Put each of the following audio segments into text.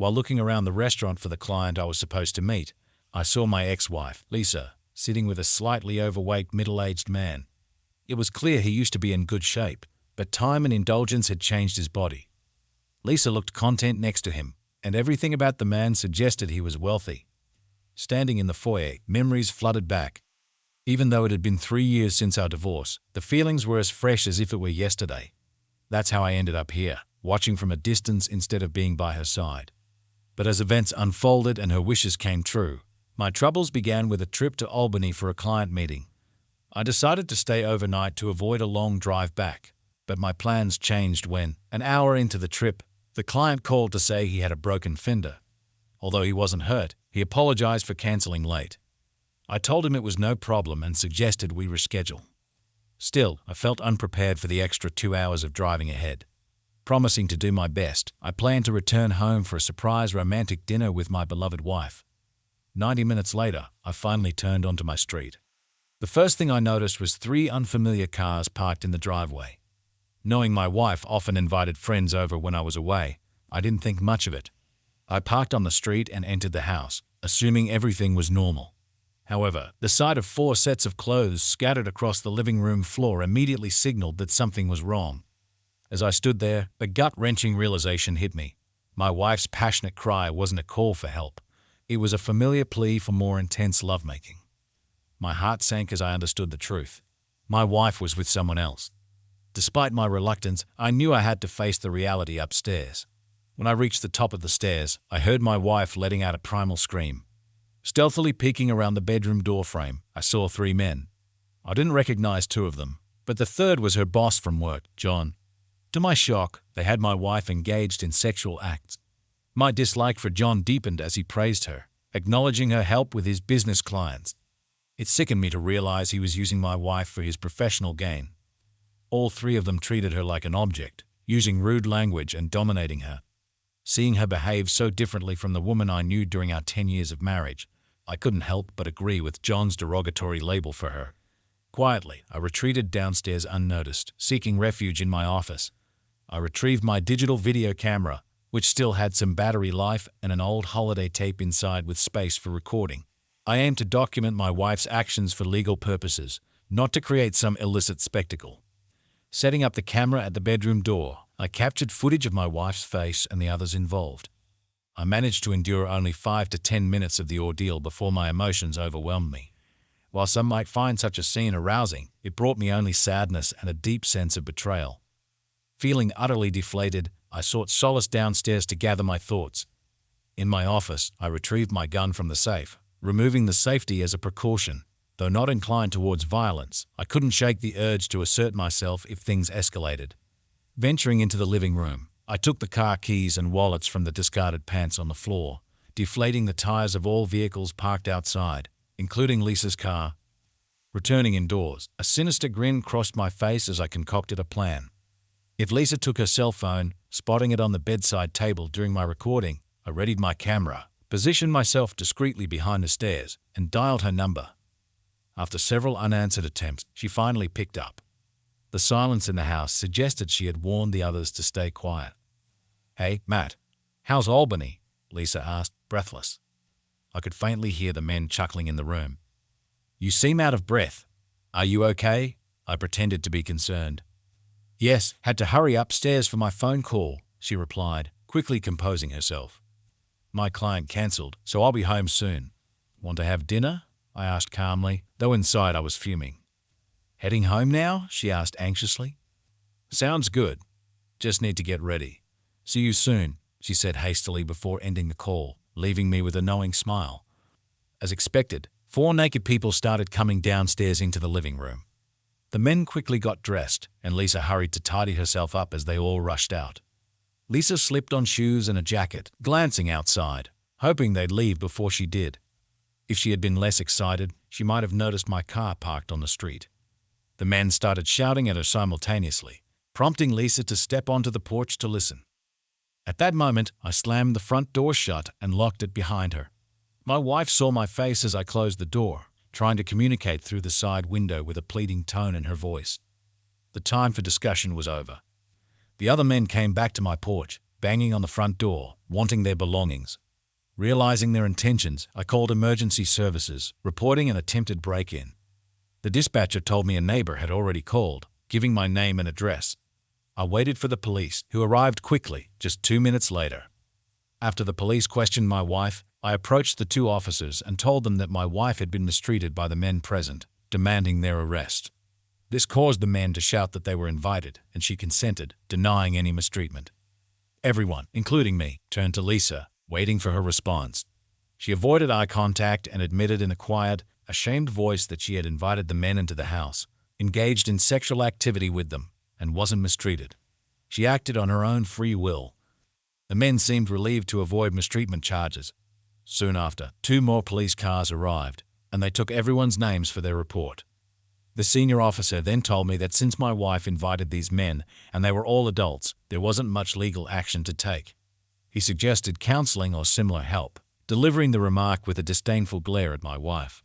While looking around the restaurant for the client I was supposed to meet, I saw my ex-wife, Lisa, sitting with a slightly overweight middle-aged man. It was clear he used to be in good shape, but time and indulgence had changed his body. Lisa looked content next to him, and everything about the man suggested he was wealthy. Standing in the foyer, memories flooded back. Even though it had been 3 years since our divorce, the feelings were as fresh as if it were yesterday. That's how I ended up here, watching from a distance instead of being by her side. But as events unfolded and her wishes came true, my troubles began with a trip to Albany for a client meeting. I decided to stay overnight to avoid a long drive back, but my plans changed when, an hour into the trip, the client called to say he had a broken fender. Although he wasn't hurt, he apologized for canceling late. I told him it was no problem and suggested we reschedule. Still, I felt unprepared for the extra 2 hours of driving ahead. Promising to do my best, I planned to return home for a surprise romantic dinner with my beloved wife. 90 minutes later, I finally turned onto my street. The first thing I noticed was 3 unfamiliar cars parked in the driveway. Knowing my wife often invited friends over when I was away, I didn't think much of it. I parked on the street and entered the house, assuming everything was normal. However, the sight of 4 sets of clothes scattered across the living room floor immediately signaled that something was wrong. As I stood there, a gut-wrenching realization hit me. My wife's passionate cry wasn't a call for help. It was a familiar plea for more intense lovemaking. My heart sank as I understood the truth. My wife was with someone else. Despite my reluctance, I knew I had to face the reality upstairs. When I reached the top of the stairs, I heard my wife letting out a primal scream. Stealthily peeking around the bedroom doorframe, I saw 3 men. I didn't recognize 2 of them, but the third was her boss from work, John. To my shock, they had my wife engaged in sexual acts. My dislike for John deepened as he praised her, acknowledging her help with his business clients. It sickened me to realize he was using my wife for his professional gain. All 3 of them treated her like an object, using rude language and dominating her. Seeing her behave so differently from the woman I knew during our 10 years of marriage, I couldn't help but agree with John's derogatory label for her. Quietly, I retreated downstairs unnoticed, seeking refuge in my office. I retrieved my digital video camera, which still had some battery life and an old holiday tape inside with space for recording. I aimed to document my wife's actions for legal purposes, not to create some illicit spectacle. Setting up the camera at the bedroom door, I captured footage of my wife's face and the others involved. I managed to endure only 5 to 10 minutes of the ordeal before my emotions overwhelmed me. While some might find such a scene arousing, it brought me only sadness and a deep sense of betrayal. Feeling utterly deflated, I sought solace downstairs to gather my thoughts. In my office, I retrieved my gun from the safe, removing the safety as a precaution. Though not inclined towards violence, I couldn't shake the urge to assert myself if things escalated. Venturing into the living room, I took the car keys and wallets from the discarded pants on the floor, deflating the tires of all vehicles parked outside, including Lisa's car. Returning indoors, a sinister grin crossed my face as I concocted a plan. If Lisa took her cell phone, spotting it on the bedside table during my recording, I readied my camera, positioned myself discreetly behind the stairs, and dialed her number. After several unanswered attempts, she finally picked up. The silence in the house suggested she had warned the others to stay quiet. "Hey, Matt, how's Albany?" Lisa asked, breathless. I could faintly hear the men chuckling in the room. "You seem out of breath. Are you okay?" I pretended to be concerned. "Yes, had to hurry upstairs for my phone call," she replied, quickly composing herself. "My client cancelled, so I'll be home soon." "Want to have dinner?" I asked calmly, though inside I was fuming. "Heading home now?" she asked anxiously. "Sounds good. Just need to get ready. See you soon," she said hastily before ending the call, leaving me with a knowing smile. As expected, 4 naked people started coming downstairs into the living room. The men quickly got dressed, and Lisa hurried to tidy herself up as they all rushed out. Lisa slipped on shoes and a jacket, glancing outside, hoping they'd leave before she did. If she had been less excited, she might have noticed my car parked on the street. The men started shouting at her simultaneously, prompting Lisa to step onto the porch to listen. At that moment, I slammed the front door shut and locked it behind her. My wife saw my face as I closed the door, trying to communicate through the side window with a pleading tone in her voice. The time for discussion was over. The other men came back to my porch, banging on the front door, wanting their belongings. Realizing their intentions, I called emergency services, reporting an attempted break-in. The dispatcher told me a neighbor had already called, giving my name and address. I waited for the police, who arrived quickly, just 2 minutes later. After the police questioned my wife, I approached the two officers and told them that my wife had been mistreated by the men present, demanding their arrest. This caused the men to shout that they were invited, and she consented, denying any mistreatment. Everyone, including me, turned to Lisa, waiting for her response. She avoided eye contact and admitted in a quiet, ashamed voice that she had invited the men into the house, engaged in sexual activity with them, and wasn't mistreated. She acted on her own free will. The men seemed relieved to avoid mistreatment charges. Soon after, 2 more police cars arrived, and they took everyone's names for their report. The senior officer then told me that since my wife invited these men, and they were all adults, there wasn't much legal action to take. He suggested counseling or similar help, delivering the remark with a disdainful glare at my wife.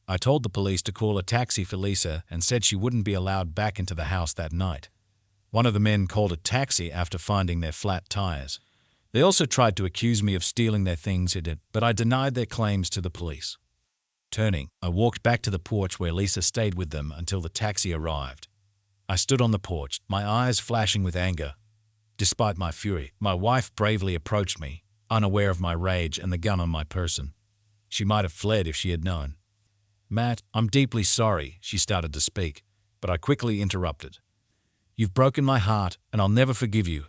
I told the police to call a taxi for Lisa and said she wouldn't be allowed back into the house that night. One of the men called a taxi after finding their flat tires. They also tried to accuse me of stealing their things, but I denied their claims to the police. Turning, I walked back to the porch where Lisa stayed with them until the taxi arrived. I stood on the porch, my eyes flashing with anger. Despite my fury, my wife bravely approached me, unaware of my rage and the gun on my person. She might have fled if she had known. "Matt, I'm deeply sorry," she started to speak, but I quickly interrupted. "You've broken my heart, and I'll never forgive you.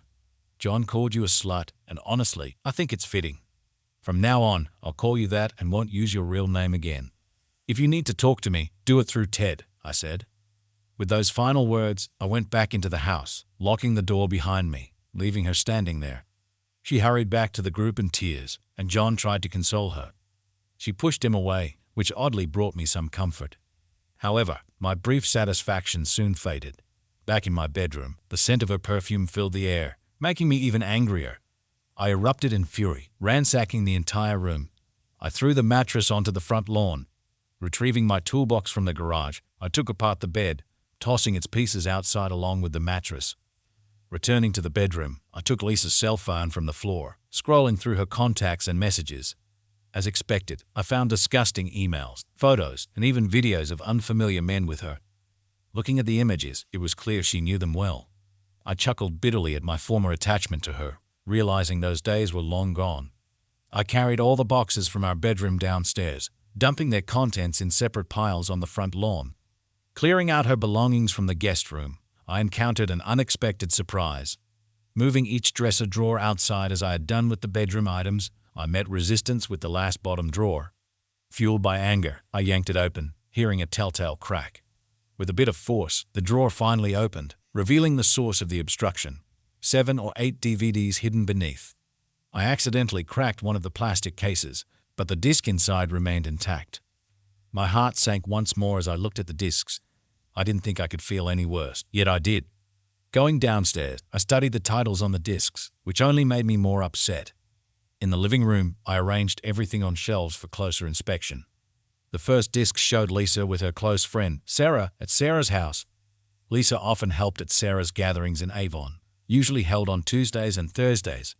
John called you a slut, and honestly, I think it's fitting. From now on, I'll call you that and won't use your real name again. If you need to talk to me, do it through Ted," I said. With those final words, I went back into the house, locking the door behind me, leaving her standing there. She hurried back to the group in tears, and John tried to console her. She pushed him away, which oddly brought me some comfort. However, my brief satisfaction soon faded. Back in my bedroom, the scent of her perfume filled the air, making me even angrier. I erupted in fury, ransacking the entire room. I threw the mattress onto the front lawn. Retrieving my toolbox from the garage, I took apart the bed, tossing its pieces outside along with the mattress. Returning to the bedroom, I took Lisa's cell phone from the floor, scrolling through her contacts and messages. As expected, I found disgusting emails, photos, and even videos of unfamiliar men with her. Looking at the images, it was clear she knew them well. I chuckled bitterly at my former attachment to her, realizing those days were long gone. I carried all the boxes from our bedroom downstairs, dumping their contents in separate piles on the front lawn. Clearing out her belongings from the guest room, I encountered an unexpected surprise. Moving each dresser drawer outside as I had done with the bedroom items, I met resistance with the last bottom drawer. Fueled by anger, I yanked it open, hearing a telltale crack. With a bit of force, the drawer finally opened, revealing the source of the obstruction: 7 or 8 DVDs hidden beneath. I accidentally cracked one of the plastic cases, but the disc inside remained intact. My heart sank once more as I looked at the discs. I didn't think I could feel any worse, yet I did. Going downstairs, I studied the titles on the discs, which only made me more upset. In the living room, I arranged everything on shelves for closer inspection. The first disc showed Lisa with her close friend, Sarah, at Sarah's house. Lisa often helped at Sarah's gatherings in Avon, usually held on Tuesdays and Thursdays.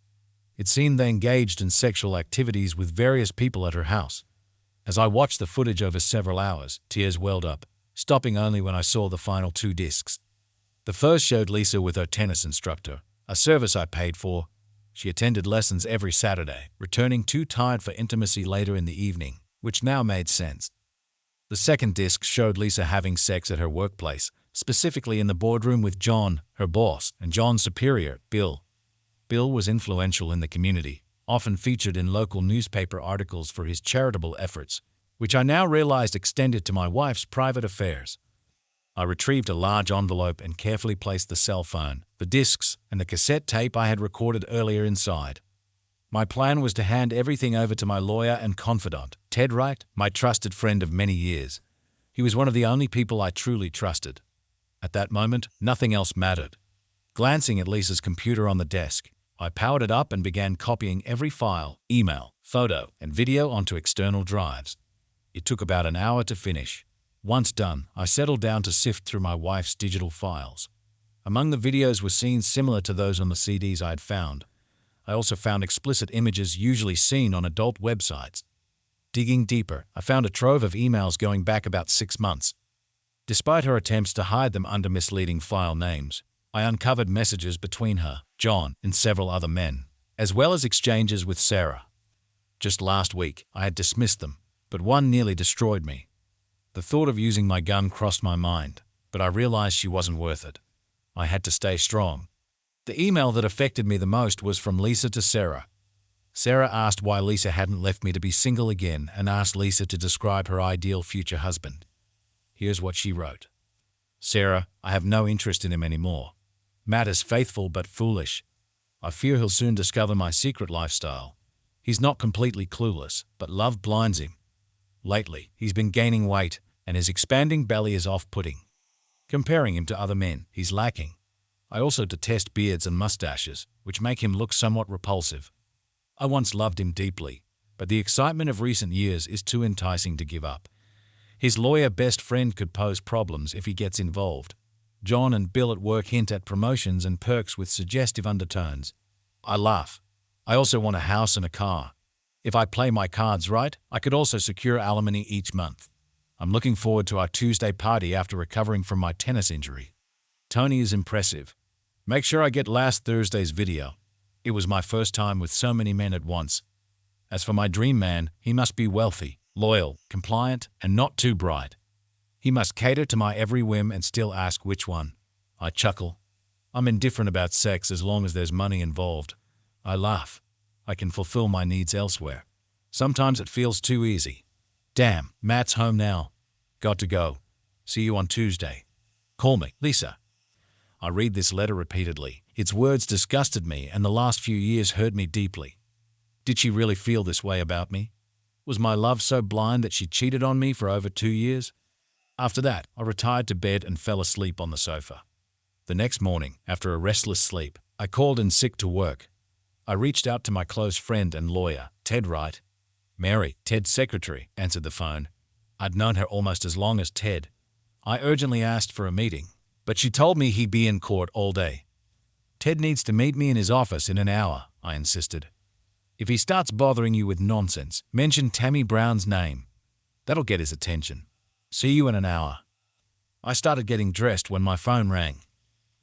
It seemed they engaged in sexual activities with various people at her house. As I watched the footage over several hours, tears welled up, stopping only when I saw the final 2 discs. The first showed Lisa with her tennis instructor, a service I paid for. She attended lessons every Saturday, returning too tired for intimacy later in the evening, which now made sense. The second disc showed Lisa having sex at her workplace, specifically in the boardroom with John, her boss, and John's superior, Bill. Bill was influential in the community, often featured in local newspaper articles for his charitable efforts, which I now realized extended to my wife's private affairs. I retrieved a large envelope and carefully placed the cell phone, the discs, and the cassette tape I had recorded earlier inside. My plan was to hand everything over to my lawyer and confidant, Ted Wright, my trusted friend of many years. He was one of the only people I truly trusted. At that moment, nothing else mattered. Glancing at Lisa's computer on the desk, I powered it up and began copying every file, email, photo, and video onto external drives. It took about an hour to finish. Once done, I settled down to sift through my wife's digital files. Among the videos were scenes similar to those on the CDs I had found. I also found explicit images usually seen on adult websites. Digging deeper, I found a trove of emails going back about 6 months. Despite her attempts to hide them under misleading file names, I uncovered messages between her, John, and several other men, as well as exchanges with Sarah. Just last week, I had dismissed them, but one nearly destroyed me. The thought of using my gun crossed my mind, but I realized she wasn't worth it. I had to stay strong. The email that affected me the most was from Lisa to Sarah. Sarah asked why Lisa hadn't left me to be single again and asked Lisa to describe her ideal future husband. Here's what she wrote. Sarah, I have no interest in him anymore. Matt is faithful but foolish. I fear he'll soon discover my secret lifestyle. He's not completely clueless, but love blinds him. Lately, he's been gaining weight, and his expanding belly is off-putting. Comparing him to other men, he's lacking. I also detest beards and mustaches, which make him look somewhat repulsive. I once loved him deeply, but the excitement of recent years is too enticing to give up. His lawyer best friend could pose problems if he gets involved. John and Bill at work hint at promotions and perks with suggestive undertones. I laugh. I also want a house and a car. If I play my cards right, I could also secure alimony each month. I'm looking forward to our Tuesday party after recovering from my tennis injury. Tony is impressive. Make sure I get last Thursday's video. It was my first time with so many men at once. As for my dream man, he must be wealthy, loyal, compliant, and not too bright. He must cater to my every whim and still ask which one. I chuckle. I'm indifferent about sex as long as there's money involved. I laugh. I can fulfill my needs elsewhere. Sometimes it feels too easy. Damn, Matt's home now. Got to go. See you on Tuesday. Call me, Lisa. I read this letter repeatedly. Its words disgusted me, and the last few years hurt me deeply. Did she really feel this way about me? Was my love so blind that she cheated on me for over 2 years? After that, I retired to bed and fell asleep on the sofa. The next morning, after a restless sleep, I called in sick to work. I reached out to my close friend and lawyer, Ted Wright. Mary, Ted's secretary, answered the phone. I'd known her almost as long as Ted. I urgently asked for a meeting, but she told me he'd be in court all day. Ted needs to meet me in his office in an hour, I insisted. If he starts bothering you with nonsense, mention Tammy Brown's name. That'll get his attention. See you in an hour. I started getting dressed when my phone rang.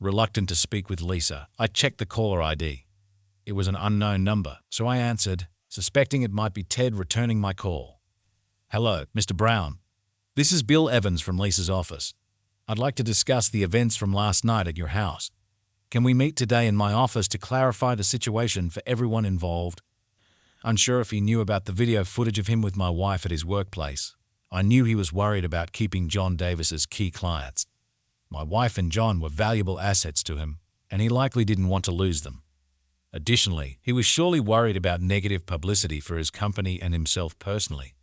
Reluctant to speak with Lisa, I checked the caller ID. It was an unknown number, so I answered, suspecting it might be Ted returning my call. Hello, Mr. Brown. This is Bill Evans from Lisa's office. I'd like to discuss the events from last night at your house. Can we meet today in my office to clarify the situation for everyone involved? Unsure if he knew about the video footage of him with my wife at his workplace, I knew he was worried about keeping John Davis's key clients. My wife and John were valuable assets to him, and he likely didn't want to lose them. Additionally, he was surely worried about negative publicity for his company and himself personally.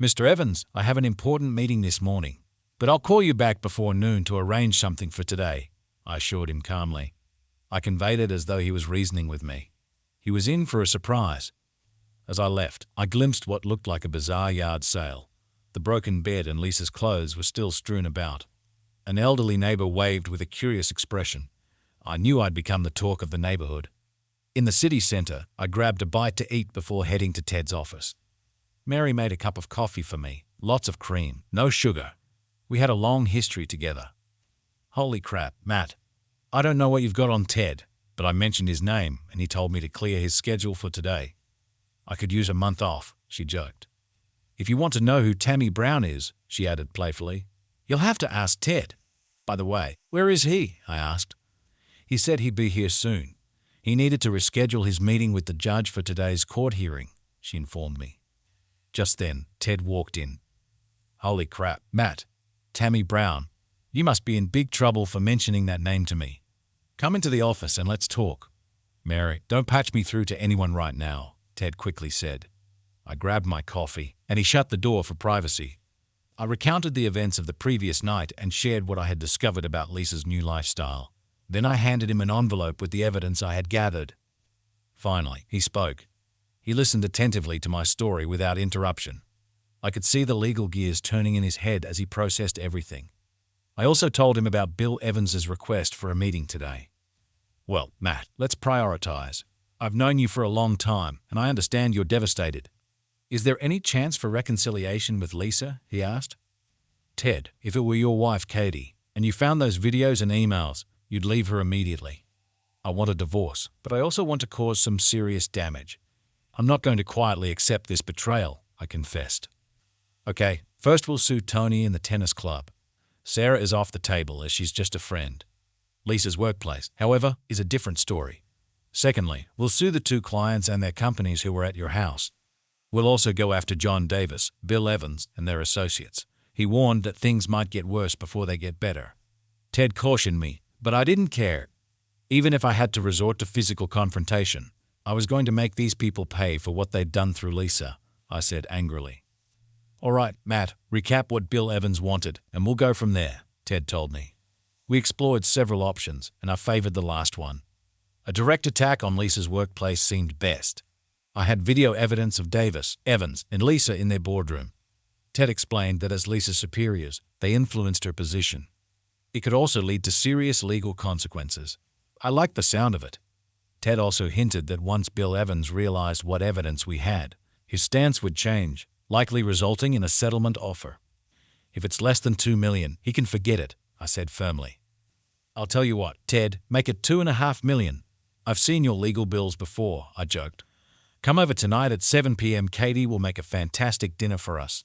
Mr. Evans, I have an important meeting this morning, but I'll call you back before noon to arrange something for today, I assured him calmly. I conveyed it as though he was reasoning with me. He was in for a surprise. As I left, I glimpsed what looked like a bizarre yard sale. The broken bed and Lisa's clothes were still strewn about. An elderly neighbor waved with a curious expression. I knew I'd become the talk of the neighborhood. In the city center, I grabbed a bite to eat before heading to Ted's office. Mary made a cup of coffee for me, lots of cream, no sugar. We had a long history together. Holy crap, Matt. I don't know what you've got on Ted, but I mentioned his name and he told me to clear his schedule for today. I could use a month off, she joked. If you want to know who Tammy Brown is, she added playfully, you'll have to ask Ted. By the way, where is he? I asked. He said he'd be here soon. He needed to reschedule his meeting with the judge for today's court hearing, she informed me. Just then, Ted walked in. Holy crap, Matt. Tammy Brown. You must be in big trouble for mentioning that name to me. Come into the office and let's talk. Mary, don't patch me through to anyone right now, Ted quickly said. I grabbed my coffee, and he shut the door for privacy. I recounted the events of the previous night and shared what I had discovered about Lisa's new lifestyle. Then I handed him an envelope with the evidence I had gathered. Finally, he spoke. He listened attentively to my story without interruption. I could see the legal gears turning in his head as he processed everything. I also told him about Bill Evans's request for a meeting today. Well, Matt, let's prioritize. I've known you for a long time, and I understand you're devastated. Is there any chance for reconciliation with Lisa? He asked. Ted, if it were your wife, Katie, and you found those videos and emails, you'd leave her immediately. I want a divorce, but I also want to cause some serious damage. I'm not going to quietly accept this betrayal, I confessed. Okay, first we'll sue Tony in the tennis club. Sarah is off the table as she's just a friend. Lisa's workplace, however, is a different story. Secondly, we'll sue the two clients and their companies who were at your house. We'll also go after John Davis, Bill Evans, and their associates. He warned that things might get worse before they get better. Ted cautioned me, but I didn't care. Even if I had to resort to physical confrontation, I was going to make these people pay for what they'd done through Lisa, I said angrily. All right, Matt, recap what Bill Evans wanted, and we'll go from there, Ted told me. We explored several options, and I favored the last one. A direct attack on Lisa's workplace seemed best. I had video evidence of Davis, Evans, and Lisa in their boardroom. Ted explained that as Lisa's superiors, they influenced her position. It could also lead to serious legal consequences. I liked the sound of it. Ted also hinted that once Bill Evans realized what evidence we had, his stance would change, likely resulting in a settlement offer. If it's less than $2 million, he can forget it, I said firmly. I'll tell you what, Ted, make it $2.5 million. I've seen your legal bills before, I joked. Come over tonight at 7 p.m. Katie will make a fantastic dinner for us.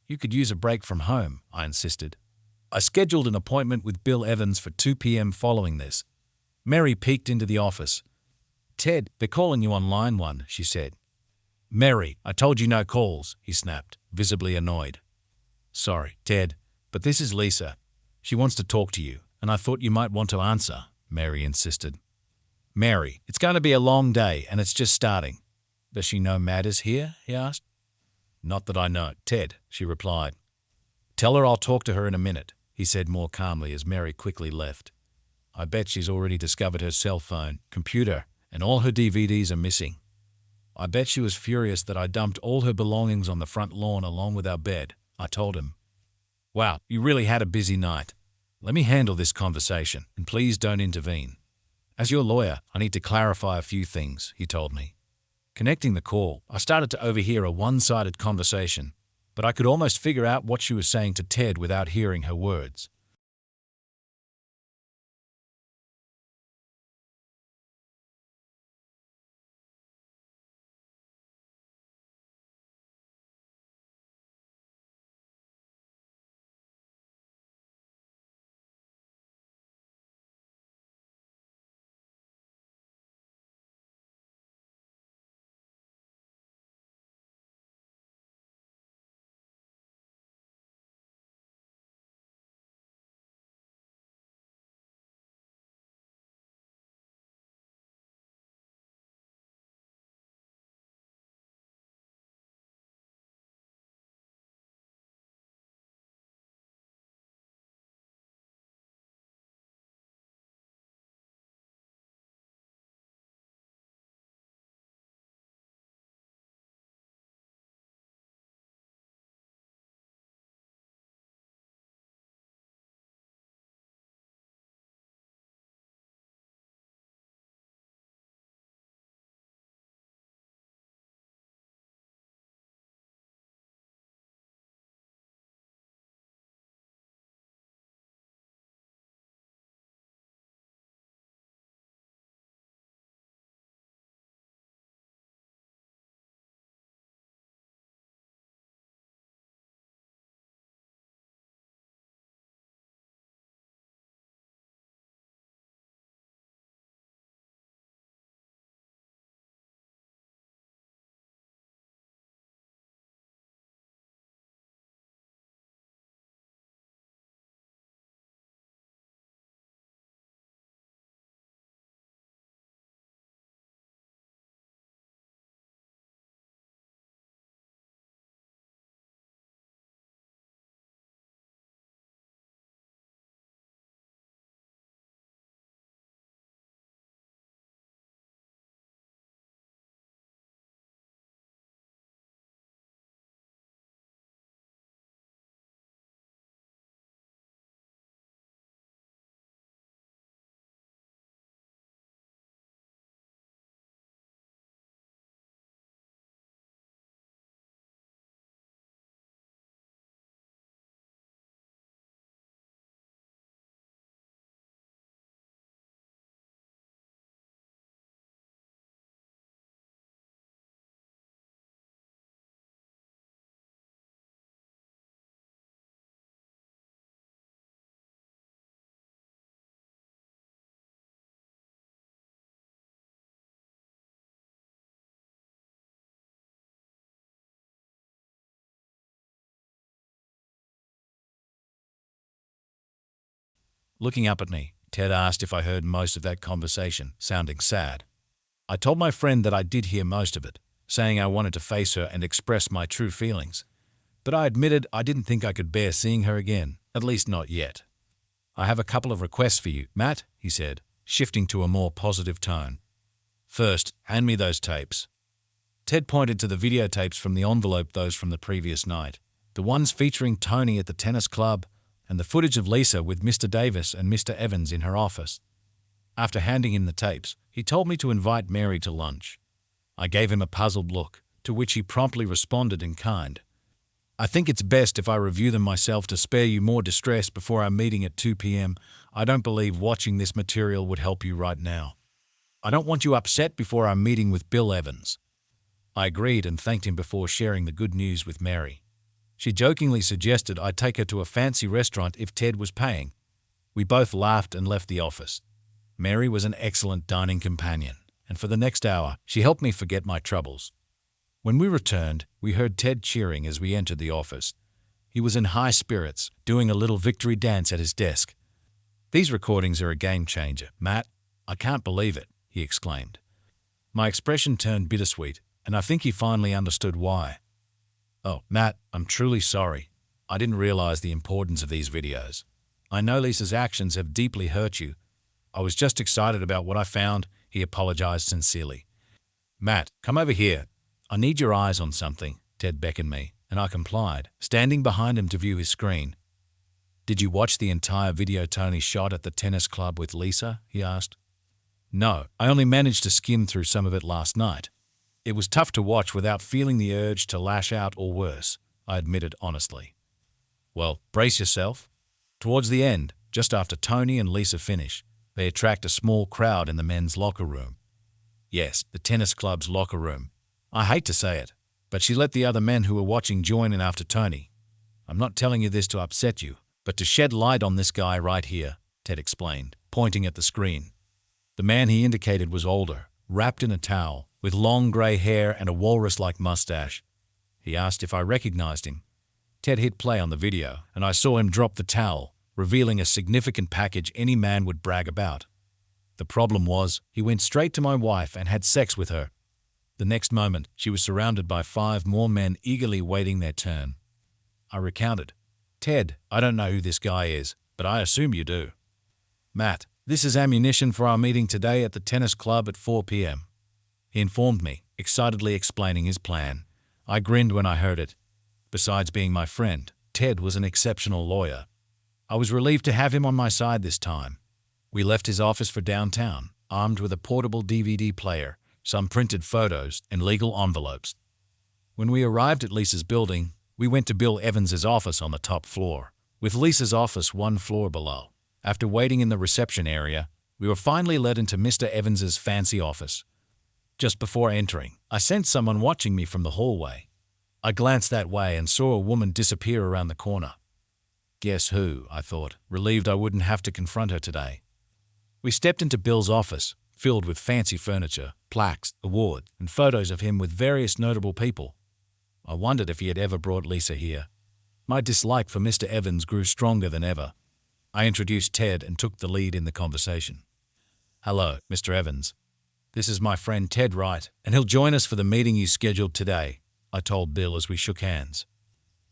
You could use a break from home, I insisted. I scheduled an appointment with Bill Evans for 2 p.m. following this. Mary peeked into the office. Ted, they're calling you on line 1, she said. Mary, I told you no calls, he snapped, visibly annoyed. Sorry, Ted, but this is Lisa. She wants to talk to you, and I thought you might want to answer, Mary insisted. Mary, it's going to be a long day, and it's just starting. Does she know Matt is here? He asked. Not that I know, Ted, she replied. Tell her I'll talk to her in a minute, he said more calmly as Mary quickly left. I bet she's already discovered her cell phone, computer, and all her DVDs are missing. I bet she was furious that I dumped all her belongings on the front lawn along with our bed, I told him. Wow, you really had a busy night. Let me handle this conversation, and please don't intervene. As your lawyer, I need to clarify a few things, he told me. Connecting the call, I started to overhear a one-sided conversation, but I could almost figure out what she was saying to Ted without hearing her words. Looking up at me, Ted asked if I heard most of that conversation, sounding sad. I told my friend that I did hear most of it, saying I wanted to face her and express my true feelings. But I admitted I didn't think I could bear seeing her again, at least not yet. I have a couple of requests for you, Matt, he said, shifting to a more positive tone. First, hand me those tapes. Ted pointed to the videotapes from the envelope, those from the previous night, the ones featuring Tony at the tennis club and the footage of Lisa with Mr. Davis and Mr. Evans in her office. After handing him the tapes, he told me to invite Mary to lunch. I gave him a puzzled look, to which he promptly responded in kind. I think it's best if I review them myself to spare you more distress before our meeting at 2 p.m. I don't believe watching this material would help you right now. I don't want you upset before our meeting with Bill Evans. I agreed and thanked him before sharing the good news with Mary. She jokingly suggested I take her to a fancy restaurant if Ted was paying. We both laughed and left the office. Mary was an excellent dining companion, and for the next hour, she helped me forget my troubles. When we returned, we heard Ted cheering as we entered the office. He was in high spirits, doing a little victory dance at his desk. "These recordings are a game changer, Matt. I can't believe it," he exclaimed. My expression turned bittersweet, and I think he finally understood why. "Oh, Matt, I'm truly sorry. I didn't realize the importance of these videos. I know Lisa's actions have deeply hurt you. I was just excited about what I found," he apologized sincerely. "Matt, come over here. I need your eyes on something," Ted beckoned me, and I complied, standing behind him to view his screen. "Did you watch the entire video Tony shot at the tennis club with Lisa?" he asked. "No, I only managed to skim through some of it last night. It was tough to watch without feeling the urge to lash out or worse," I admitted honestly. "Well, brace yourself." Towards the end, just after Tony and Lisa finish, they attract a small crowd in the men's locker room. Yes, the tennis club's locker room. I hate to say it, but she let the other men who were watching join in after Tony. "I'm not telling you this to upset you, but to shed light on this guy right here," Ted explained, pointing at the screen. The man he indicated was older, wrapped in a towel, with long grey hair and a walrus-like mustache. He asked if I recognized him. Ted hit play on the video, and I saw him drop the towel, revealing a significant package any man would brag about. The problem was, he went straight to my wife and had sex with her. The next moment, she was surrounded by 5 more men eagerly waiting their turn. I recounted, "Ted, I don't know who this guy is, but I assume you do." "Matt, this is ammunition for our meeting today at the tennis club at 4 p.m. He informed me, excitedly explaining his plan. I grinned when I heard it. Besides being my friend, Ted was an exceptional lawyer. I was relieved to have him on my side this time. We left his office for downtown, armed with a portable DVD player, some printed photos, and legal envelopes. When we arrived at Lisa's building, we went to Bill Evans's office on the top floor, with Lisa's office 1 floor below. After waiting in the reception area, we were finally led into Mr. Evans's fancy office. Just before entering, I sensed someone watching me from the hallway. I glanced that way and saw a woman disappear around the corner. Guess who, I thought, relieved I wouldn't have to confront her today. We stepped into Bill's office, filled with fancy furniture, plaques, awards, and photos of him with various notable people. I wondered if he had ever brought Lisa here. My dislike for Mr. Evans grew stronger than ever. I introduced Ted and took the lead in the conversation. "Hello, Mr. Evans. This is my friend Ted Wright, and he'll join us for the meeting you scheduled today," I told Bill as we shook hands.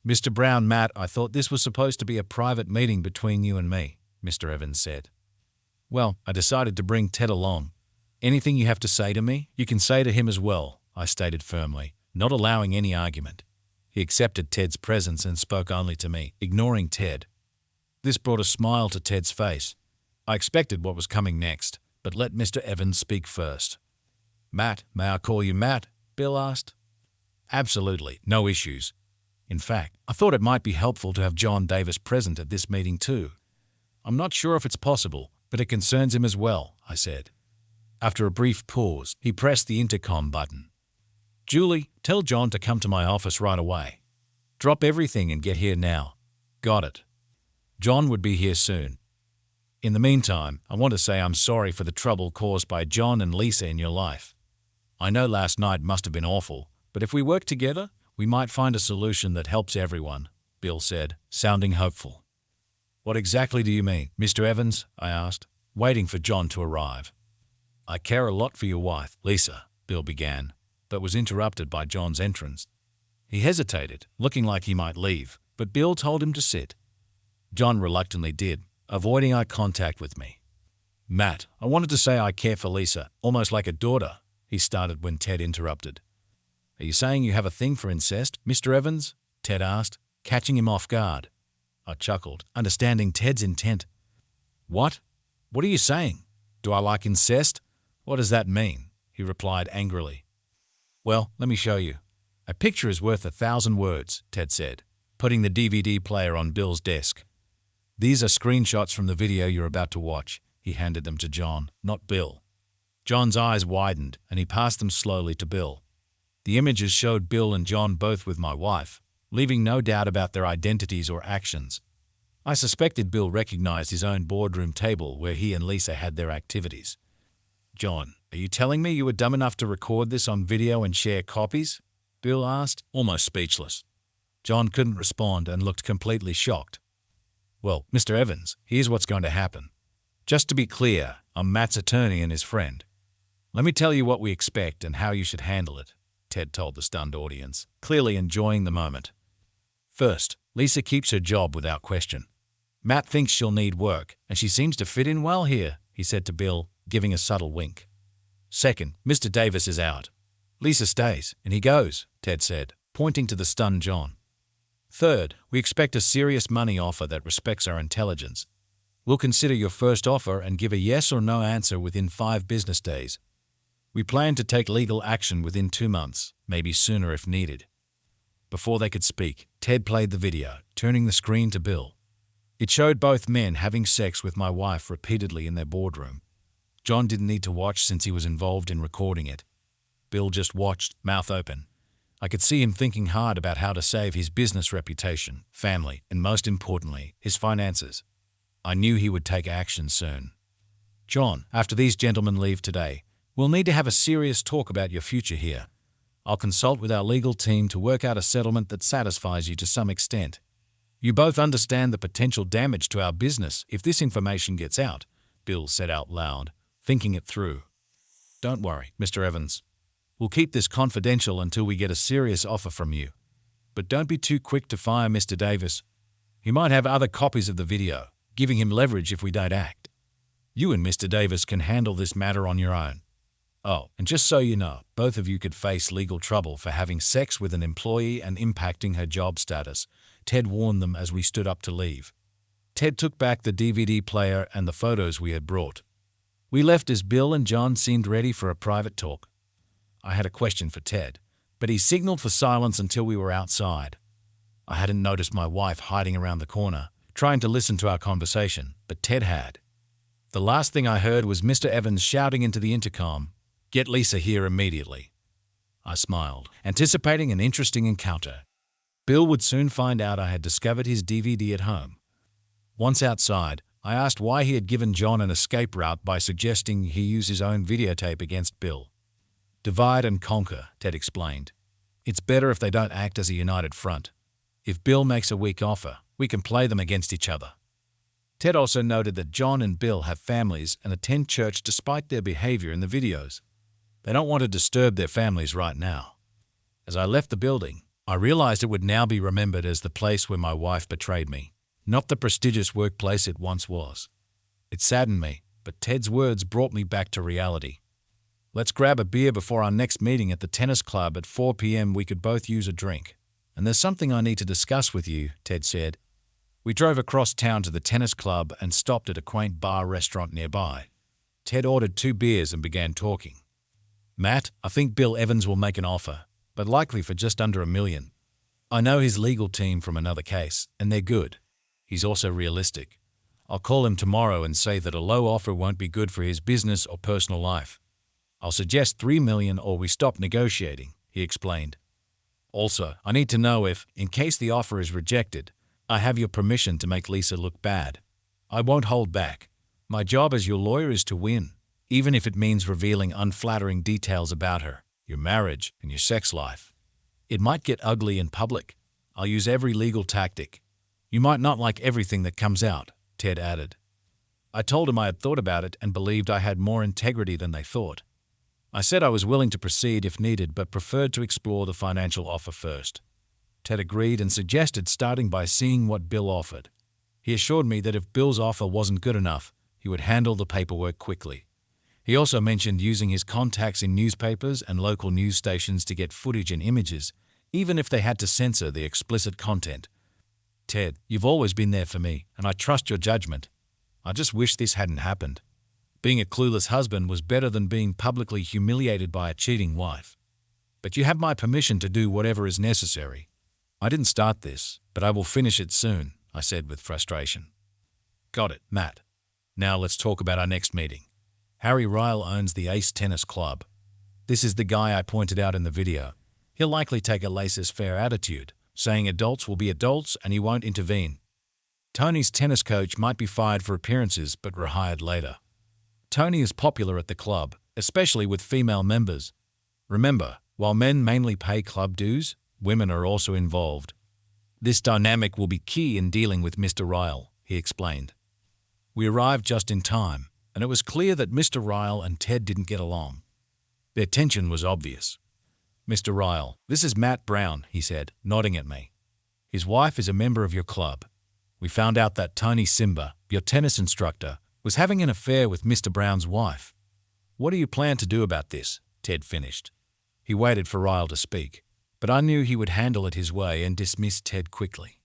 "Mr. Brown, Matt, I thought this was supposed to be a private meeting between you and me," Mr. Evans said. "Well, I decided to bring Ted along. Anything you have to say to me, you can say to him as well," I stated firmly, not allowing any argument. He accepted Ted's presence and spoke only to me, ignoring Ted. This brought a smile to Ted's face. I expected what was coming next, but let Mr. Evans speak first. "Matt, may I call you Matt?" Bill asked. "Absolutely, no issues. In fact, I thought it might be helpful to have John Davis present at this meeting too. I'm not sure if it's possible, but it concerns him as well," I said. After a brief pause, he pressed the intercom button. "Julie, tell John to come to my office right away. Drop everything and get here now." "Got it." John would be here soon. In the meantime, I want to say I'm sorry for the trouble caused by John and Lisa in your life. I know last night must have been awful, but if we work together, we might find a solution that helps everyone," Bill said, sounding hopeful. What exactly do you mean, Mr. Evans? I asked, waiting for John to arrive. I care a lot for your wife, Lisa, Bill began, but was interrupted by John's entrance. He hesitated, looking like he might leave, but Bill told him to sit. John reluctantly did, avoiding eye contact with me. Matt, I wanted to say I care for Lisa, almost like a daughter, he started when Ted interrupted. Are you saying you have a thing for incest, Mr. Evans? Ted asked, catching him off guard. I chuckled, understanding Ted's intent. What? What are you saying? Do I like incest? What does that mean? He replied angrily. Well, let me show you. A picture is worth 1,000 words, Ted said, putting the DVD player on Bill's desk. These are screenshots from the video you're about to watch. He handed them to John, not Bill. John's eyes widened, and he passed them slowly to Bill. The images showed Bill and John both with my wife, leaving no doubt about their identities or actions. I suspected Bill recognized his own boardroom table where he and Lisa had their activities. John, are you telling me you were dumb enough to record this on video and share copies? Bill asked, almost speechless. John couldn't respond and looked completely shocked. Well, Mr. Evans, here's what's going to happen. Just to be clear, I'm Matt's attorney and his friend. Let me tell you what we expect and how you should handle it, Ted told the stunned audience, clearly enjoying the moment. First, Lisa keeps her job without question. Matt thinks she'll need work, and she seems to fit in well here, he said to Bill, giving a subtle wink. Second, Mr. Davis is out. Lisa stays, and he goes, Ted said, pointing to the stunned John. Third, we expect a serious money offer that respects our intelligence. We'll consider your first offer and give a yes or no answer within 5 business days. We plan to take legal action within 2 months, maybe sooner if needed. Before they could speak, Ted played the video, turning the screen to Bill. It showed both men having sex with my wife repeatedly in their boardroom. John didn't need to watch since he was involved in recording it. Bill just watched, mouth open. I could see him thinking hard about how to save his business reputation, family, and most importantly, his finances. I knew he would take action soon. John, after these gentlemen leave today, we'll need to have a serious talk about your future here. I'll consult with our legal team to work out a settlement that satisfies you to some extent. You both understand the potential damage to our business if this information gets out, Bill said out loud, thinking it through. Don't worry, Mr. Evans. We'll keep this confidential until we get a serious offer from you. But don't be too quick to fire Mr. Davis. He might have other copies of the video, giving him leverage if we don't act. You and Mr. Davis can handle this matter on your own. Oh, and just so you know, both of you could face legal trouble for having sex with an employee and impacting her job status, Ted warned them as we stood up to leave. Ted took back the DVD player and the photos we had brought. We left as Bill and John seemed ready for a private talk. I had a question for Ted, but he signaled for silence until we were outside. I hadn't noticed my wife hiding around the corner, trying to listen to our conversation, but Ted had. The last thing I heard was Mr. Evans shouting into the intercom, "Get Lisa here immediately." I smiled, anticipating an interesting encounter. Bill would soon find out I had discovered his DVD at home. Once outside, I asked why he had given John an escape route by suggesting he use his own videotape against Bill. Divide and conquer, Ted explained. It's better if they don't act as a united front. If Bill makes a weak offer, we can play them against each other. Ted also noted that John and Bill have families and attend church despite their behavior in the videos. They don't want to disturb their families right now. As I left the building, I realized it would now be remembered as the place where my wife betrayed me, not the prestigious workplace it once was. It saddened me, but Ted's words brought me back to reality. Let's grab a beer before our next meeting at the tennis club at 4 p.m. We could both use a drink. And there's something I need to discuss with you, Ted said. We drove across town to the tennis club and stopped at a quaint bar restaurant nearby. Ted ordered 2 beers and began talking. Matt, I think Bill Evans will make an offer, but likely for just under $1 million. I know his legal team from another case, and they're good. He's also realistic. I'll call him tomorrow and say that a low offer won't be good for his business or personal life. I'll suggest $3 million or we stop negotiating, he explained. Also, I need to know if, in case the offer is rejected, I have your permission to make Lisa look bad. I won't hold back. My job as your lawyer is to win, even if it means revealing unflattering details about her, your marriage, and your sex life. It might get ugly in public. I'll use every legal tactic. You might not like everything that comes out, Ted added. I told him I had thought about it and believed I had more integrity than they thought. I said I was willing to proceed if needed but preferred to explore the financial offer first. Ted agreed and suggested starting by seeing what Bill offered. He assured me that if Bill's offer wasn't good enough, he would handle the paperwork quickly. He also mentioned using his contacts in newspapers and local news stations to get footage and images, even if they had to censor the explicit content. Ted, you've always been there for me, and I trust your judgment. I just wish this hadn't happened. Being a clueless husband was better than being publicly humiliated by a cheating wife. But you have my permission to do whatever is necessary. I didn't start this, but I will finish it soon, I said with frustration. Got it, Matt. Now let's talk about our next meeting. Harry Ryle owns the Ace Tennis Club. This is the guy I pointed out in the video. He'll likely take a laissez-faire attitude, saying adults will be adults and he won't intervene. Tony's tennis coach might be fired for appearances but rehired later. Tony is popular at the club, especially with female members. Remember, while men mainly pay club dues, women are also involved. This dynamic will be key in dealing with Mr. Ryle, he explained. We arrived just in time, and it was clear that Mr. Ryle and Ted didn't get along. Their tension was obvious. Mr. Ryle, this is Matt Brown, he said, nodding at me. His wife is a member of your club. We found out that Tony Simba, your tennis instructor, was having an affair with Mr. Brown's wife. What do you plan to do about this? Ted finished. He waited for Ryle to speak, but I knew he would handle it his way and dismissed Ted quickly.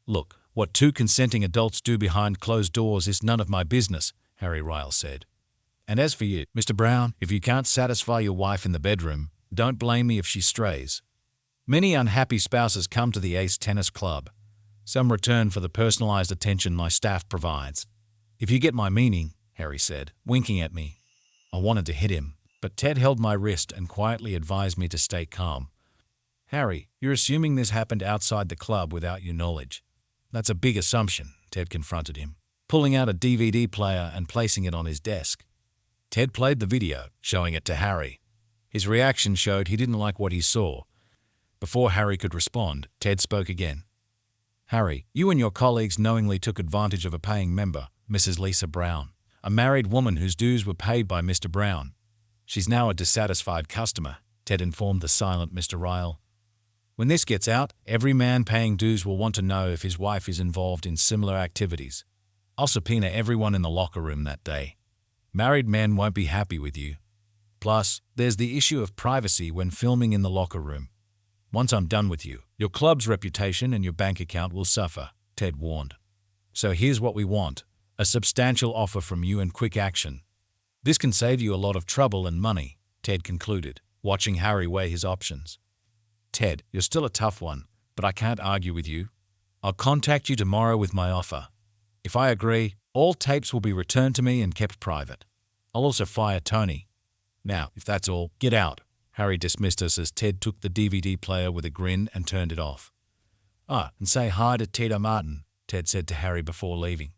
Look, what two consenting adults do behind closed doors is none of my business, Harry Ryle said. And as for you, Mr. Brown, if you can't satisfy your wife in the bedroom, don't blame me if she strays. Many unhappy spouses come to the Ace Tennis Club. Some return for the personalized attention my staff provides. If you get my meaning, Harry said, winking at me. I wanted to hit him, but Ted held my wrist and quietly advised me to stay calm. Harry, you're assuming this happened outside the club without your knowledge. That's a big assumption, Ted confronted him, pulling out a DVD player and placing it on his desk. Ted played the video, showing it to Harry. His reaction showed he didn't like what he saw. Before Harry could respond, Ted spoke again. Harry, you and your colleagues knowingly took advantage of a paying member, Mrs. Lisa Brown, a married woman whose dues were paid by Mr. Brown. She's now a dissatisfied customer, Ted informed the silent Mr. Ryle. When this gets out, every man paying dues will want to know if his wife is involved in similar activities. I'll subpoena everyone in the locker room that day. Married men won't be happy with you. Plus, there's the issue of privacy when filming in the locker room. Once I'm done with you, your club's reputation and your bank account will suffer, Ted warned. So here's what we want. A substantial offer from you and quick action. This can save you a lot of trouble and money, Ted concluded, watching Harry weigh his options. Ted, you're still a tough one, but I can't argue with you. I'll contact you tomorrow with my offer. If I agree, all tapes will be returned to me and kept private. I'll also fire Tony. Now, if that's all, get out. Harry dismissed us as Ted took the DVD player with a grin and turned it off. And say hi to Tito Martin, Ted said to Harry before leaving.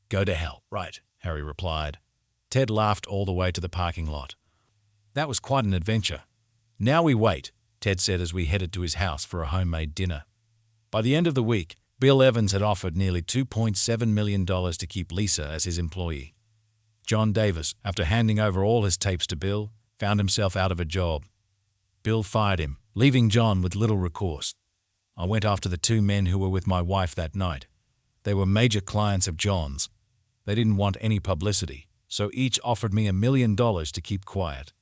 Go to hell, right, Harry replied. Ted laughed all the way to the parking lot. That was quite an adventure. Now we wait, Ted said as we headed to his house for a homemade dinner. By the end of the week, Bill Evans had offered nearly $2.7 million to keep Lisa as his employee. John Davis, after handing over all his tapes to Bill, found himself out of a job. Bill fired him, leaving John with little recourse. I went after the two men who were with my wife that night. They were major clients of John's. They didn't want any publicity, so each offered me $1 million to keep quiet.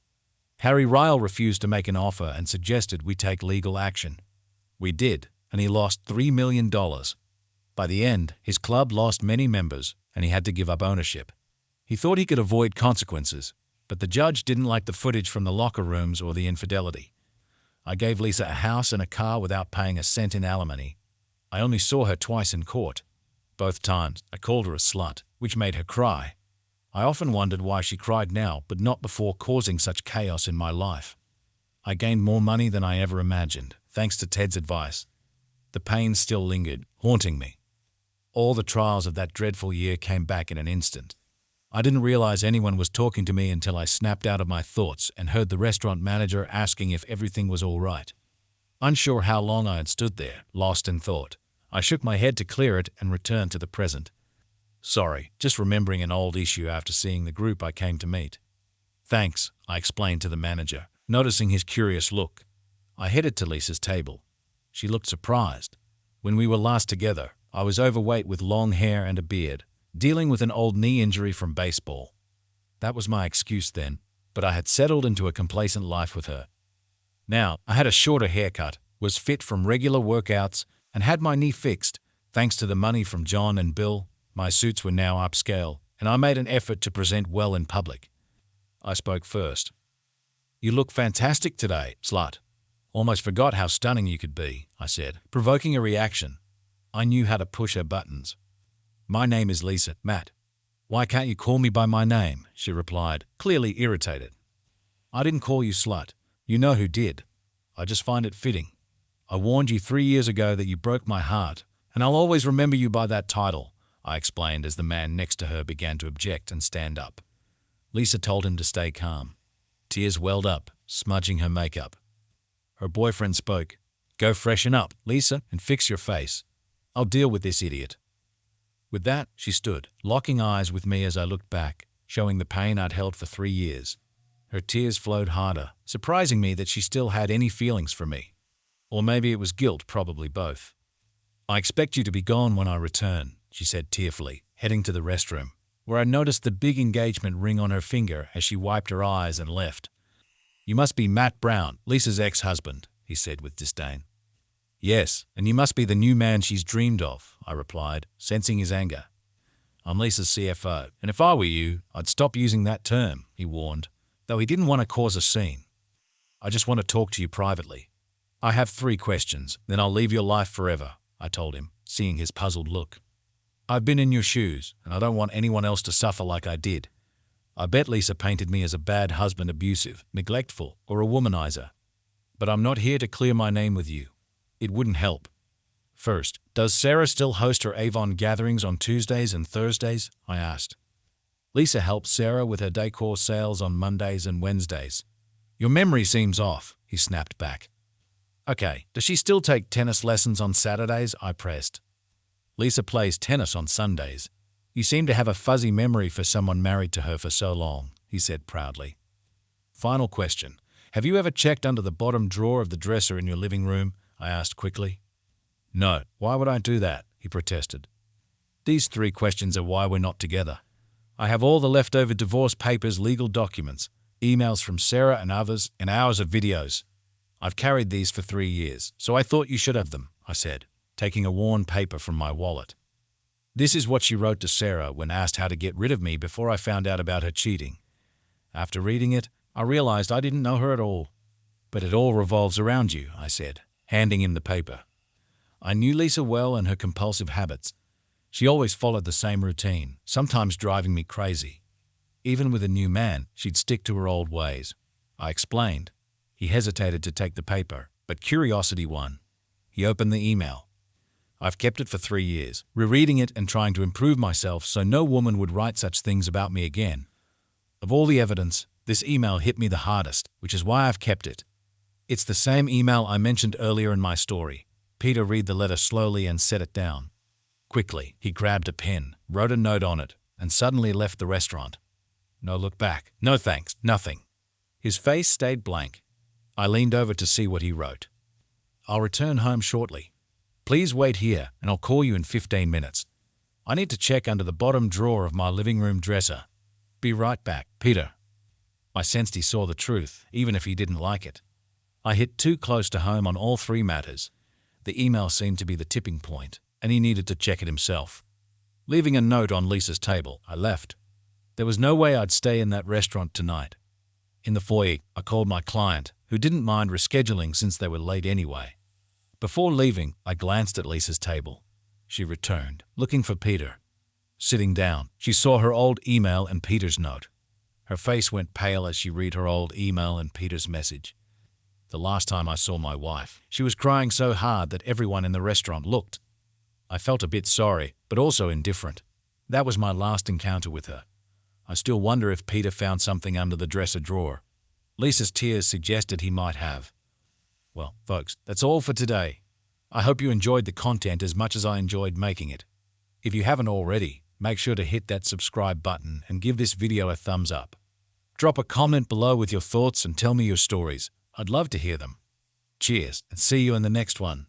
Harry Ryle refused to make an offer and suggested we take legal action. We did, and he lost $3 million. By the end, his club lost many members, and he had to give up ownership. He thought he could avoid consequences, but the judge didn't like the footage from the locker rooms or the infidelity. I gave Lisa a house and a car without paying a cent in alimony. I only saw her twice in court. Both times, I called her a slut, which made her cry. I often wondered why she cried now, but not before causing such chaos in my life. I gained more money than I ever imagined, thanks to Ted's advice. The pain still lingered, haunting me. All the trials of that dreadful year came back in an instant. I didn't realize anyone was talking to me until I snapped out of my thoughts and heard the restaurant manager asking if everything was all right. Unsure how long I had stood there, lost in thought, I shook my head to clear it and returned to the present. Sorry, just remembering an old issue after seeing the group I came to meet. Thanks, I explained to the manager, noticing his curious look. I headed to Lisa's table. She looked surprised. When we were last together, I was overweight with long hair and a beard, dealing with an old knee injury from baseball. That was my excuse then, but I had settled into a complacent life with her. Now, I had a shorter haircut, was fit from regular workouts, and had my knee fixed. Thanks to the money from John and Bill, my suits were now upscale, and I made an effort to present well in public. I spoke first. You look fantastic today, slut. Almost forgot how stunning you could be, I said, provoking a reaction. I knew how to push her buttons. My name is Lisa, Matt. Why can't you call me by my name? She replied, clearly irritated. I didn't call you slut. You know who did. I just find it fitting. I warned you 3 years ago that you broke my heart, and I'll always remember you by that title, I explained as the man next to her began to object and stand up. Lisa told him to stay calm. Tears welled up, smudging her makeup. Her boyfriend spoke. Go freshen up, Lisa, and fix your face. I'll deal with this idiot. With that, she stood, locking eyes with me as I looked back, showing the pain I'd held for 3 years. Her tears flowed harder, surprising me that she still had any feelings for me. Or maybe it was guilt, probably both. I expect you to be gone when I return, she said tearfully, heading to the restroom, where I noticed the big engagement ring on her finger as she wiped her eyes and left. You must be Matt Brown, Lisa's ex-husband, he said with disdain. Yes, and you must be the new man she's dreamed of, I replied, sensing his anger. I'm Lisa's CFO, and if I were you, I'd stop using that term, he warned, though he didn't want to cause a scene. I just want to talk to you privately. I have 3 questions, then I'll leave your life forever, I told him, seeing his puzzled look. I've been in your shoes, and I don't want anyone else to suffer like I did. I bet Lisa painted me as a bad husband, abusive, neglectful, or a womanizer. But I'm not here to clear my name with you. It wouldn't help. First, does Sarah still host her Avon gatherings on Tuesdays and Thursdays? I asked. Lisa helps Sarah with her decor sales on Mondays and Wednesdays. Your memory seems off, he snapped back. Okay, does she still take tennis lessons on Saturdays? I pressed. Lisa plays tennis on Sundays. You seem to have a fuzzy memory for someone married to her for so long, he said proudly. Final question. Have you ever checked under the bottom drawer of the dresser in your living room? I asked quickly. No, why would I do that? He protested. These 3 questions are why we're not together. I have all the leftover divorce papers, legal documents, emails from Sarah and others, and hours of videos. I've carried these for 3 years, so I thought you should have them, I said, taking a worn paper from my wallet. This is what she wrote to Sarah when asked how to get rid of me before I found out about her cheating. After reading it, I realized I didn't know her at all. But it all revolves around you, I said, handing him the paper. I knew Lisa well and her compulsive habits. She always followed the same routine, sometimes driving me crazy. Even with a new man, she'd stick to her old ways. I explained. He hesitated to take the paper, but curiosity won. He opened the email. I've kept it for 3 years, rereading it and trying to improve myself so no woman would write such things about me again. Of all the evidence, this email hit me the hardest, which is why I've kept it. It's the same email I mentioned earlier in my story. Peter read the letter slowly and set it down. Quickly, he grabbed a pen, wrote a note on it, and suddenly left the restaurant. No look back. No thanks. Nothing. His face stayed blank. I leaned over to see what he wrote. I'll return home shortly. Please wait here, and I'll call you in 15 minutes. I need to check under the bottom drawer of my living room dresser. Be right back, Peter. I sensed he saw the truth, even if he didn't like it. I hit too close to home on all 3 matters. The email seemed to be the tipping point, and he needed to check it himself. Leaving a note on Lisa's table, I left. There was no way I'd stay in that restaurant tonight. In the foyer, I called my client, who didn't mind rescheduling since they were late anyway. Before leaving, I glanced at Lisa's table. She returned, looking for Peter. Sitting down, she saw her old email and Peter's note. Her face went pale as she read her old email and Peter's message. The last time I saw my wife, she was crying so hard that everyone in the restaurant looked. I felt a bit sorry, but also indifferent. That was my last encounter with her. I still wonder if Peter found something under the dresser drawer. Lisa's tears suggested he might have. Well, folks, that's all for today. I hope you enjoyed the content as much as I enjoyed making it. If you haven't already, make sure to hit that subscribe button and give this video a thumbs up. Drop a comment below with your thoughts and tell me your stories. I'd love to hear them. Cheers, and see you in the next one.